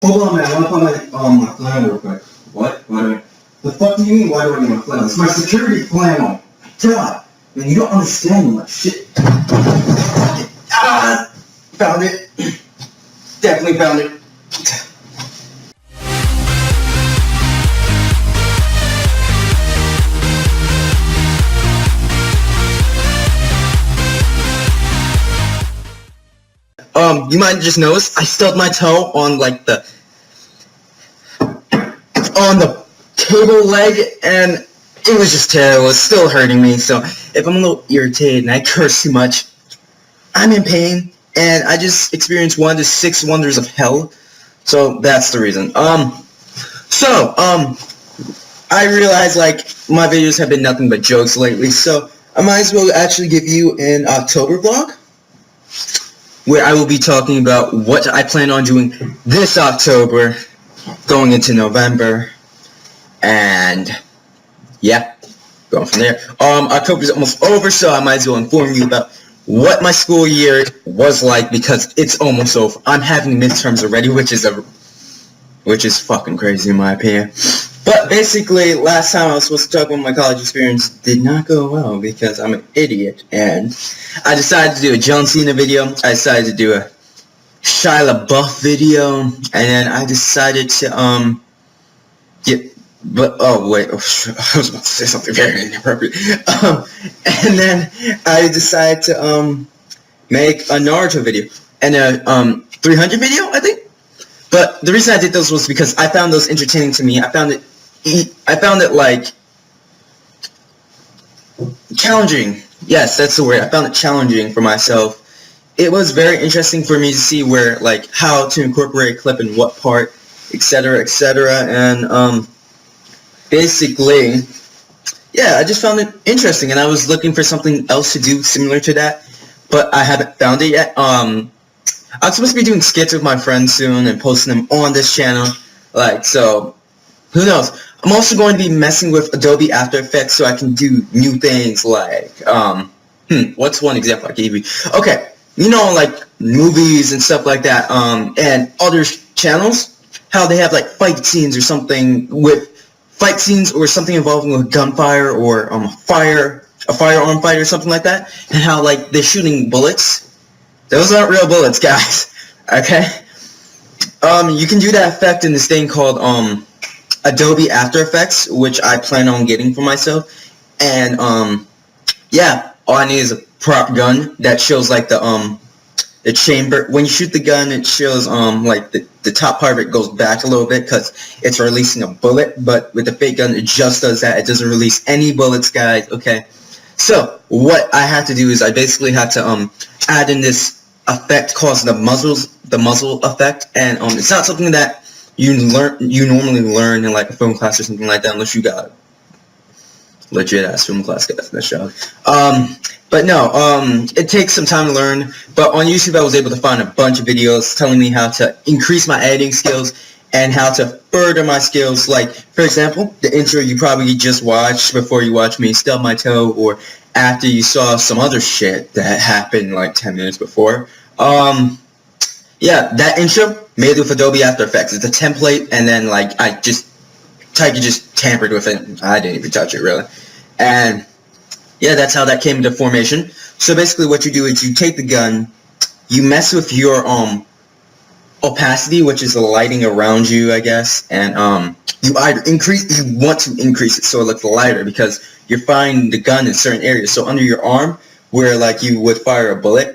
Hold on, man. I want to find my flannel real quick. What? The fuck do you mean, why do I need my flannel? It's my security flannel. God, man, you don't understand my shit. Ah! Found it. Definitely found it. You might just notice I stubbed my toe on like the cable leg, and it was just terrible. It's still hurting me. So if I'm a little irritated and I curse too much, I'm in pain, and I just experienced one of the 6 wonders of hell. So that's the reason. I realized like my videos have been nothing but jokes lately, so I might as well actually give you an October vlog, where I will be talking about what I plan on doing this October, going into November, and yeah, going from there. October's almost over, so I might as well inform you about what my school year was like, because it's almost over. I'm having midterms already, which is fucking crazy in my opinion. But basically, last time I was supposed to talk about my college experience did not go well because I'm an idiot, and I decided to do a John Cena video, I decided to do a Shia LaBeouf video, and then I decided to, I was about to say something very inappropriate, and then I decided to, make a Naruto video, and a, 300 video, I think? But the reason I did those was because I found those entertaining to me. I found it like challenging. Yes, that's the word. I found it challenging for myself. It was very interesting for me to see where, like, how to incorporate a clip in what part, etc., and basically, yeah, I just found it interesting, and I was looking for something else to do similar to that, but I haven't found it yet. I'm supposed to be doing skits with my friends soon and posting them on this channel, like, so, who knows. I'm also going to be messing with Adobe After Effects so I can do new things like, what's one example I can give you? Okay, you know, like, movies and stuff like that, and other channels, how they have, like, fight scenes or something involving with gunfire or, a firearm fight or something like that, and how, like, they're shooting bullets. Those aren't real bullets, guys. Okay? You can do that effect in this thing called, Adobe After Effects, which I plan on getting for myself. And, yeah, all I need is a prop gun that shows, like, the chamber. When you shoot the gun, it shows, like, the top part of it goes back a little bit because it's releasing a bullet. But with the fake gun, it just does that. It doesn't release any bullets, guys. Okay? So, what I have to do is I basically have to, add in this effect called the muzzle effect, and it's not something that you normally learn in like a film class or something like that, unless you got a legit ass film class, guys. That show. But no, it takes some time to learn. But on YouTube, I was able to find a bunch of videos telling me how to increase my editing skills and how to further my skills. Like, for example, the intro you probably just watched before you watched me stub my toe, or after you saw some other shit that happened like 10 minutes before. Yeah, that intro made with Adobe After Effects. It's a template, and then like Tykei just tampered with it. I didn't even touch it really. And yeah, that's how that came into formation. So basically what you do is you take the gun, you mess with your opacity, which is the lighting around you, I guess, and you want to increase it so it looks lighter, because you're firing the gun in certain areas. So under your arm, where like you would fire a bullet,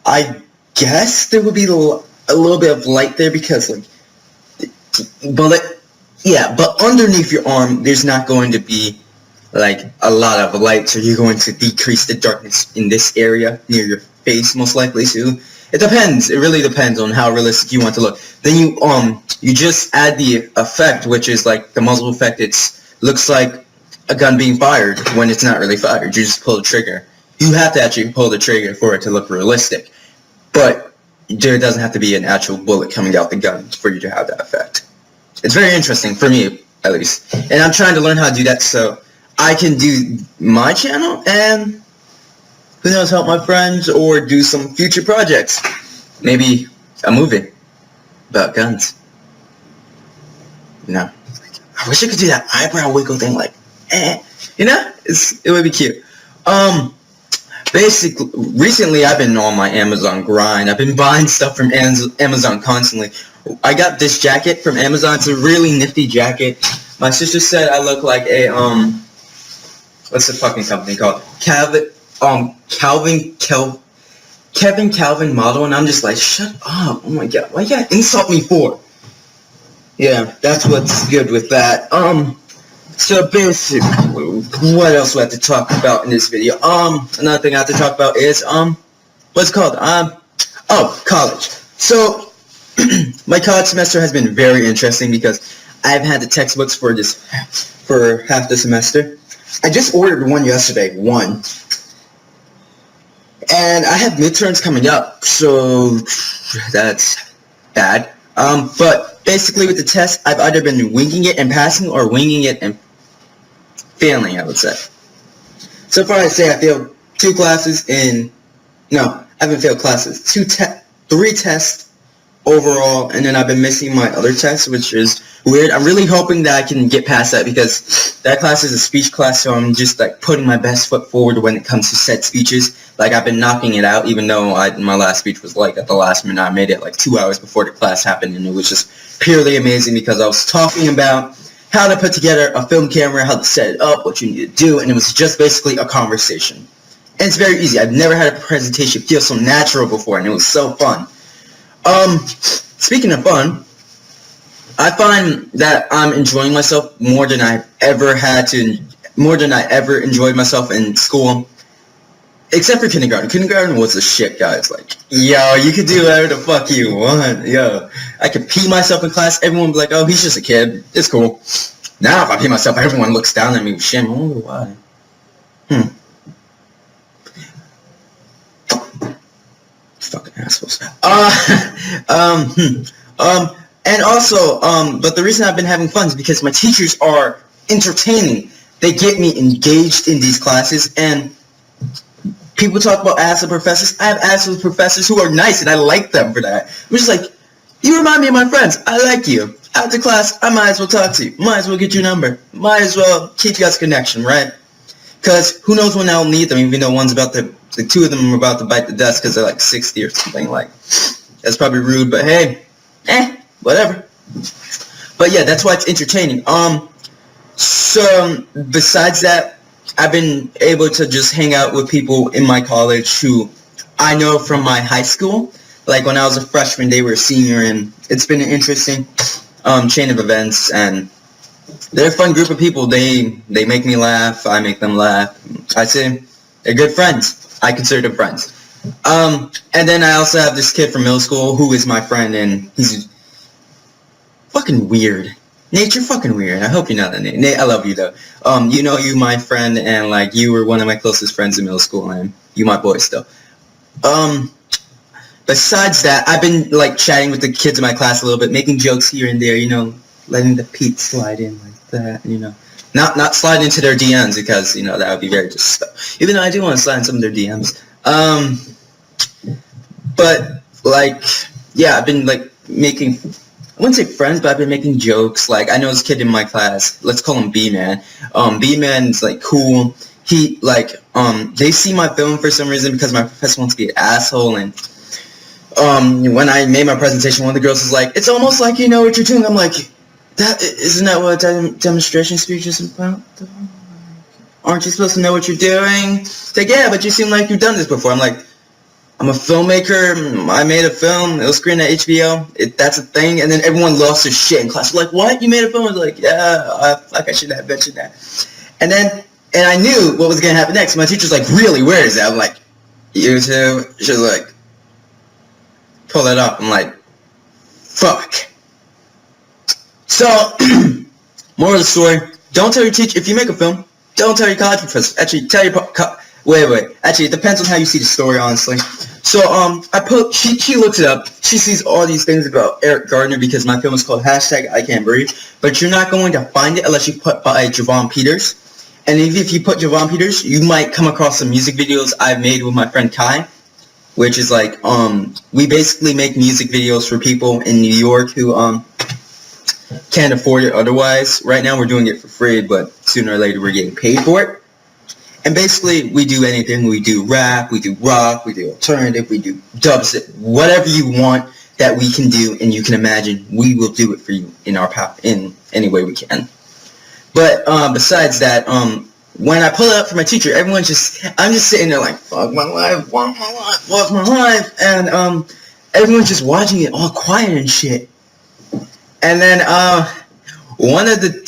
I guess there would be a little bit of light there, because like the bullet, yeah, but underneath your arm, there's not going to be like a lot of light, so you're going to decrease the darkness in this area near your face, most likely. So it depends. It really depends on how realistic you want to look. Then you just add the effect, which is like the muzzle effect. It looks like a gun being fired when it's not really fired. You just pull the trigger. You have to actually pull the trigger for it to look realistic, but there doesn't have to be an actual bullet coming out the gun for you to have that effect. It's very interesting, for me at least, and I'm trying to learn how to do that so I can do my channel and, who knows, help my friends or do some future projects. Maybe a movie. about guns. You know, I wish I could do that eyebrow wiggle thing, like, you know, it would be cute. Basically, recently I've been on my Amazon grind. I've been buying stuff from Amazon constantly. I got this jacket from Amazon. It's a really nifty jacket. My sister said I look like a, what's the fucking company called? Kevin Calvin model, and I'm just like, shut up. Oh my god, why you gotta insult me for? Yeah, that's what's good with that. So basically, what else do I have to talk about in this video? Another thing I have to talk about is, what's it called? College. So, my college semester has been very interesting because I've had the textbooks for half the semester. I just ordered one yesterday, and I have midterms coming up, so that's bad. But basically with the test, I've either been winging it and passing or winging it and failing, I would say. So far, I'd say I failed 2 classes I haven't failed classes. 3 tests overall, and then I've been missing my other tests, which is weird. I'm really hoping that I can get past that because that class is a speech class, so I'm just like putting my best foot forward when it comes to said speeches. Like I've been knocking it out, even though my last speech was like at the last minute. I made it like 2 hours before the class happened, and it was just purely amazing because I was talking about how to put together a film camera, how to set it up, what you need to do, and it was just basically a conversation. And it's very easy. I've never had a presentation feel so natural before, and it was so fun. Speaking of fun, I find that I'm enjoying myself more than I ever enjoyed myself in school. Except for kindergarten. Kindergarten was the shit, guys. Like, yo, you could do whatever the fuck you want. Yo, I could pee myself in class. Everyone would be like, oh, he's just a kid. It's cool. Now, if I pee myself, everyone looks down at me with shame. I wonder why. Fucking assholes. And also, but the reason I've been having fun is because my teachers are entertaining. They get me engaged in these classes, and people talk about asshole professors. I have asshole professors who are nice, and I like them for that. I'm just like, you remind me of my friends. I like you. After class, I might as well talk to you. Might as well get your number. Might as well keep you guys connection, right? Because who knows when I'll need them, even though one's about to, the 2 of them are about to bite the dust because they're like 60 or something. Like, that's probably rude, but hey, whatever. But yeah, that's why it's entertaining. So besides that, I've been able to just hang out with people in my college who I know from my high school. Like when I was a freshman, they were a senior, and it's been an interesting chain of events, and they're a fun group of people. They make me laugh. I make them laugh. I say they're good friends. I consider them friends. And then I also have this kid from middle school who is my friend, and he's fucking weird. Nate, you're fucking weird. I hope you know that, Nate. Nate, I love you, though. You know you my friend, and, like, you were one of my closest friends in middle school, and you my boy still. Besides that, I've been, like, chatting with the kids in my class a little bit, making jokes here and there, you know, letting the Pete slide in like that, you know. Not slide into their DMs, because, you know, that would be very just... Even though I do want to slide in some of their DMs. But, like, yeah, I've been, like, making... I wouldn't say friends, but I've been making jokes. Like, I know this kid in my class. Let's call him B-Man. B-Man's, like, cool. He, like, they see my film for some reason because my professor wants to be an asshole. And, when I made my presentation, one of the girls was like, it's almost like you know what you're doing. I'm like, isn't that what a demonstration speech is about? Aren't you supposed to know what you're doing? It's like, yeah, but you seem like you've done this before. I'm like, I'm a filmmaker. I made a film. It was screened at HBO. That's a thing. And then everyone lost their shit in class. We're like, what? You made a film? I was like, yeah. I should have mentioned that. And I knew what was going to happen next. My teacher's like, really? Where is that? I'm like, YouTube. She's like, pull it up. I'm like, fuck. So, moral of the story. Don't tell your teacher. If you make a film, don't tell your college professor. Actually, tell your... Wait. Actually, it depends on how you see the story, honestly. So, she looks it up. She sees all these things about Eric Gardner because my film is called #ICan'tBreathe. But you're not going to find it unless you put by Javon Peters. And if you put Javon Peters, you might come across some music videos I've made with my friend Kai. which is like, we basically make music videos for people in New York who, can't afford it otherwise. Right now we're doing it for free, but sooner or later we're getting paid for it. And basically we do anything. We do rap, we do rock, we do alternative, we do dubstep, whatever you want that we can do and you can imagine, we will do it for you in any way we can. But besides that, when I pull it up for my teacher, I'm just sitting there like, fuck my life, fuck my life, fuck my life, and everyone's just watching it all quiet and shit. And then one of the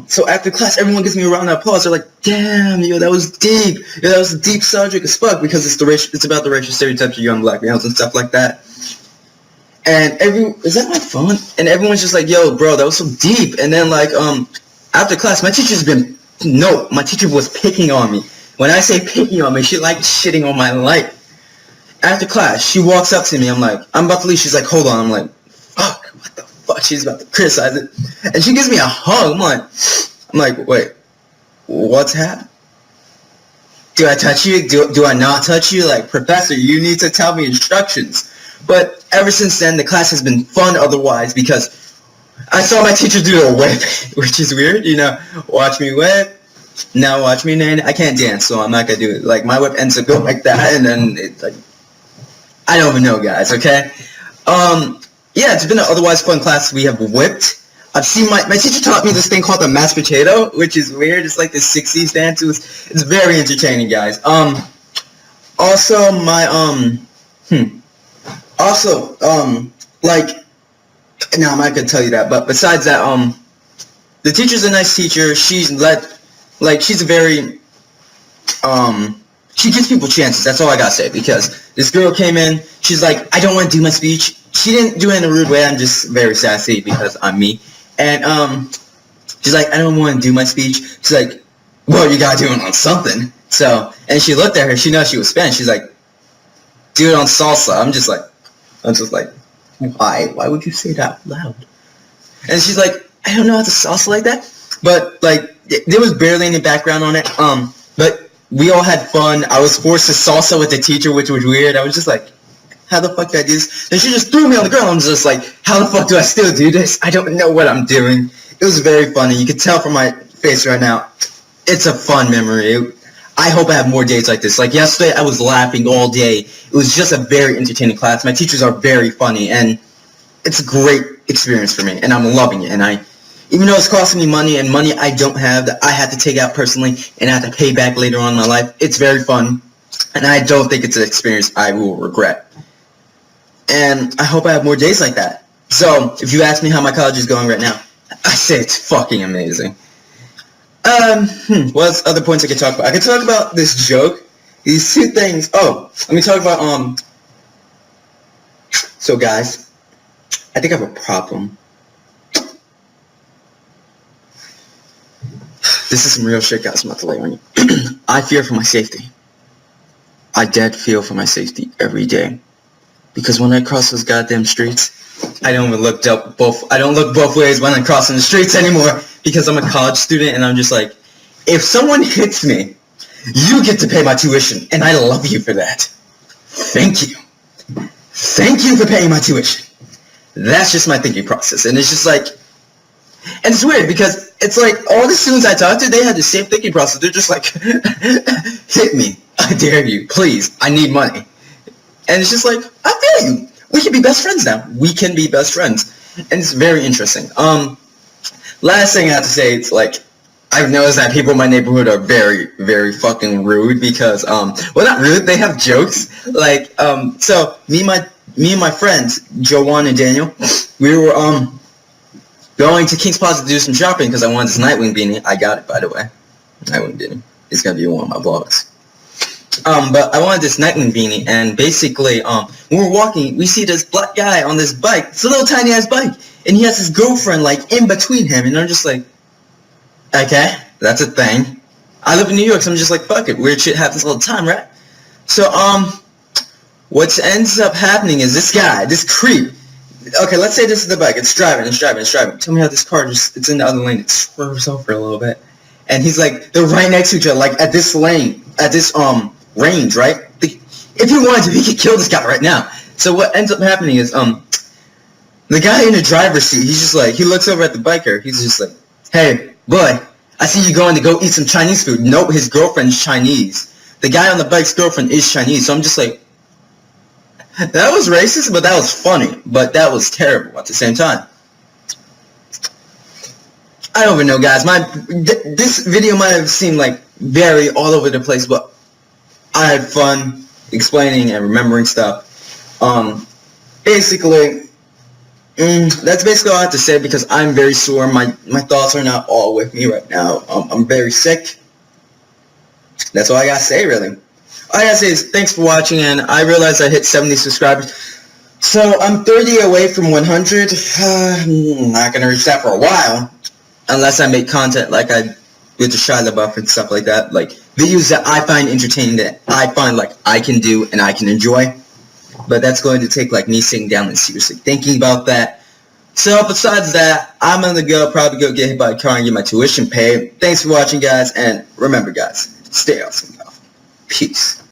so after class, everyone gives me a round of applause. They're like, damn, yo, that was deep. Yo, that was a deep subject as fuck, because it's about the racial stereotypes of young black males and stuff like that. And is that my phone? And everyone's just like, yo, bro, that was so deep. And then like after class, my teacher was picking on me. When I say picking on me, she liked shitting on my life. After class, she walks up to me. I'm like, I'm about to leave. She's like, hold on. I'm like, fuck, what the fuck? She's about to criticize it. And she gives me a hug. I'm like, wait, what's happening? Do I touch you? Do I not touch you? Like, professor, you need to tell me instructions. But ever since then, the class has been fun otherwise, because I saw my teacher do a whip, which is weird, you know, watch me whip. Now watch me, man. I can't dance, so I'm not gonna do it. Like, my whip ends up going like that, and then it's like, I don't even know, guys, okay? Yeah, it's been an otherwise fun class. We have whipped. I've seen my teacher taught me this thing called the mashed potato, which is weird. It's like the 60s dance. It's very entertaining, guys. Also, like, no, I'm not gonna tell you that, but besides that, the teacher's a nice teacher. She's a very, she gives people chances. That's all I gotta say, because this girl came in, she's like, I don't want to do my speech. She didn't do it in a rude way. I'm just very sassy because I'm me. And she's like, I don't want to do my speech. She's like, well, you gotta do it on something. So, and she looked at her. She knows she was Spanish. She's like, do it on salsa. I'm just like, why? Why would you say that loud? And she's like, I don't know how to salsa like that. But like, there was barely any background on it. But we all had fun. I was forced to salsa with the teacher, which was weird. I was just like, how the fuck do I do this? Then she just threw me on the ground. I'm just like, how the fuck do I still do this? I don't know what I'm doing. It was very funny. You can tell from my face right now. It's a fun memory. I hope I have more days like this. Like yesterday, I was laughing all day. It was just a very entertaining class. My teachers are very funny, and it's a great experience for me, and I'm loving it. And even though it's costing me money, and money I don't have that I have to take out personally and I have to pay back later on in my life, it's very fun, and I don't think it's an experience I will regret. And I hope I have more days like that. So, if you ask me how my college is going right now, I say it's fucking amazing. What other points I could talk about? I could talk about this joke. These two things. Oh, let me talk about, so guys, I think I have a problem. This is some real shit, guys, I'm about to lay on you. I fear for my safety. I dead feel for my safety every day. Because when I cross those goddamn streets, I don't look both ways when I'm crossing the streets anymore, because I'm a college student, and I'm just like, if someone hits me, you get to pay my tuition, and I love you for that. Thank you. Thank you for paying my tuition. That's just my thinking process, and it's just like, and it's weird, because it's like, all the students I talk to, they had the same thinking process. They're just like, hit me, I dare you, please, I need money. And it's just like, I feel you. We can be best friends now. We can be best friends. And it's very interesting. Last thing I have to say, it's like, I've noticed that people in my neighborhood are very, very fucking rude, because, well, not rude, they have jokes. Like, so, me and my friends, Joanne and Daniel, we were, going to King's Plaza to do some shopping, because I wanted this Nightwing beanie. I got it, by the way. Nightwing beanie. It's gonna be one of my vlogs. But I wanted this Nightwing beanie, and basically, when we're walking, we see this black guy on this bike. It's a little tiny ass bike, and he has his girlfriend like in between him, and I'm just like, okay, that's a thing. I live in New York, so I'm just like, fuck it, weird shit happens all the time, right? So, what ends up happening is this guy, this creep. Okay, let's say this is the bike. It's driving. Tell me how this car it's in the other lane. It swerves over a little bit, and he's like, they're right next to each other, like at this lane, at this range, right? The if he wanted to, he could kill this guy right now. So what ends up happening is, the guy in the driver's seat, he's just like, he looks over at the biker, he's just like, hey, boy, I see you going to go eat some Chinese food. Nope, his girlfriend's Chinese. The guy on the bike's girlfriend is Chinese, so I'm just like, that was racist, but that was funny, but that was terrible at the same time. I don't even know, guys. This video might have seemed like very all over the place, but I had fun explaining and remembering stuff. Basically, that's basically all I have to say because I'm very sore. My thoughts are not all with me right now. I'm very sick. That's all I gotta say, really. All I gotta say is thanks for watching, and I realized I hit 70 subscribers. So I'm 30 away from 100. I'm not gonna reach that for a while, unless I make content like I did to Shia LaBeouf and stuff like that, like videos that I find entertaining, that I find like I can do and I can enjoy. But that's going to take like me sitting down and seriously thinking about that. So besides that, I'm gonna probably go get hit by a car and get my tuition paid. Thanks for watching, guys, and remember, guys, stay awesome. Peace.